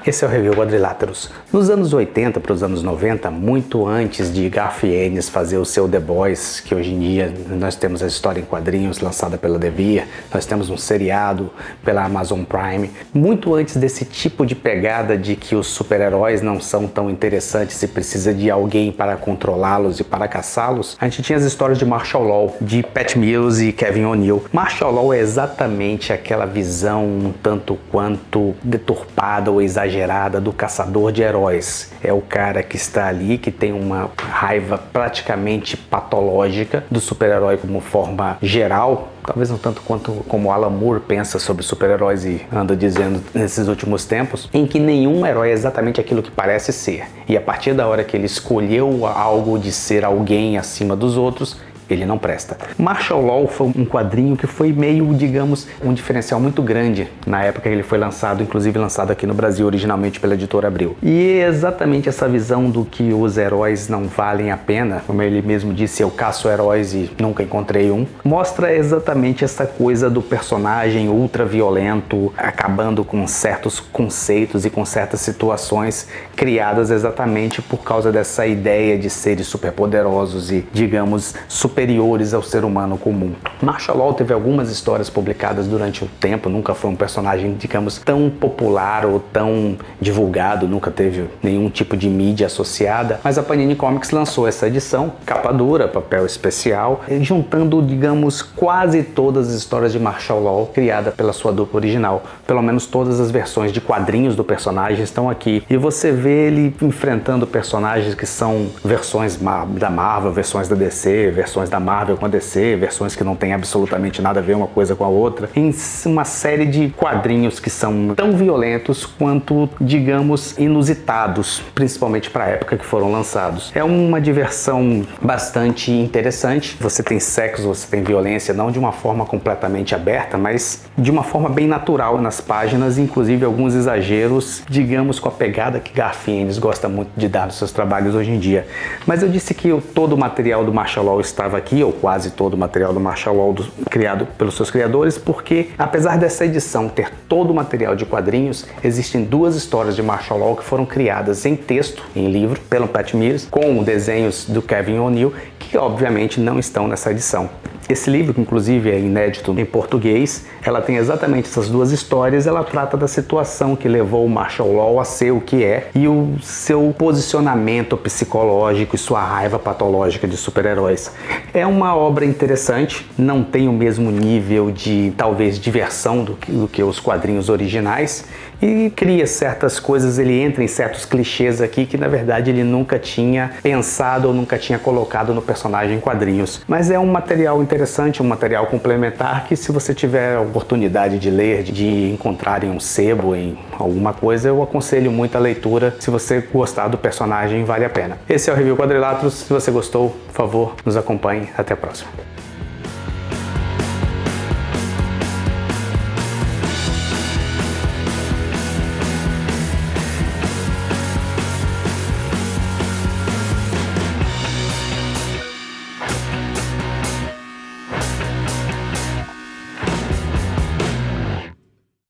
Esse é o Review Quadriláteros. Nos anos 80 para os anos 90, muito antes de Garth Ennis fazer o seu The Boys, que hoje em dia nós temos a história em quadrinhos lançada pela Devir, nós temos um seriado pela Amazon Prime, muito antes desse tipo de pegada de que os super-heróis não são tão interessantes e precisa de alguém para controlá-los e para caçá-los, a gente tinha as histórias de Marshall Law, de Pat Mills e Kevin O'Neill. Marshall Law é exatamente aquela visão um tanto quanto deturpada ou exagerada do caçador de heróis. É o cara que está ali, que tem uma raiva praticamente patológica do super-herói como forma geral, talvez não tanto quanto como Alan Moore pensa sobre super-heróis e anda dizendo nesses últimos tempos, em que nenhum herói é exatamente aquilo que parece ser. E a partir da hora que ele escolheu algo de ser alguém acima dos outros, ele não presta. Marshall Law foi um quadrinho que foi meio, digamos, um diferencial muito grande na época que ele foi lançado, inclusive lançado aqui no Brasil originalmente pela Editora Abril. E é exatamente essa visão do que os heróis não valem a pena, como ele mesmo disse, eu caço heróis e nunca encontrei um, mostra exatamente essa coisa do personagem ultra violento, acabando com certos conceitos e com certas situações criadas exatamente por causa dessa ideia de seres superpoderosos e, digamos, superiores ao ser humano comum. Marshall Law teve algumas histórias publicadas durante o tempo, nunca foi um personagem, digamos, tão popular ou tão divulgado, nunca teve nenhum tipo de mídia associada, mas a Panini Comics lançou essa edição, capa dura, papel especial, juntando, digamos, quase todas as histórias de Marshall Law criada pela sua dupla original. Pelo menos todas as versões de quadrinhos do personagem estão aqui. E você vê ele enfrentando personagens que são versões da Marvel, versões da DC, versões da Marvel com a DC, versões que não tem absolutamente nada a ver uma coisa com a outra, em uma série de quadrinhos que são tão violentos quanto, digamos, inusitados, principalmente para a época que foram lançados. É uma diversão bastante interessante, você tem sexo, você tem violência, não de uma forma completamente aberta, mas de uma forma bem natural nas páginas, inclusive alguns exageros, digamos, com a pegada que Garth Ennis gosta muito de dar nos seus trabalhos hoje em dia. Mas eu disse que todo o material do Marshall Law estava aqui, ou quase todo o material do Marshall Law criado pelos seus criadores, porque apesar dessa edição ter todo o material de quadrinhos, existem duas histórias de Marshall Law que foram criadas em texto, em livro, pelo Pat Mills, com desenhos do Kevin O'Neill, que obviamente não estão nessa edição. Esse livro, que inclusive é inédito em português, ela tem exatamente essas duas histórias, ela trata da situação que levou o Marshall Law a ser o que é e o seu posicionamento psicológico e sua raiva patológica de super-heróis. É uma obra interessante, não tem o mesmo nível de, talvez, diversão do que os quadrinhos originais e cria certas coisas, ele entra em certos clichês aqui que na verdade ele nunca tinha pensado ou nunca tinha colocado no personagem em quadrinhos. Mas é um material interessante, um material complementar que se você tiver a oportunidade de ler, de encontrar em um sebo, em alguma coisa, eu aconselho muito a leitura. Se você gostar do personagem, vale a pena. Esse é o Review Quadriláteros. Se você gostou, por favor, nos acompanhe. Até a próxima.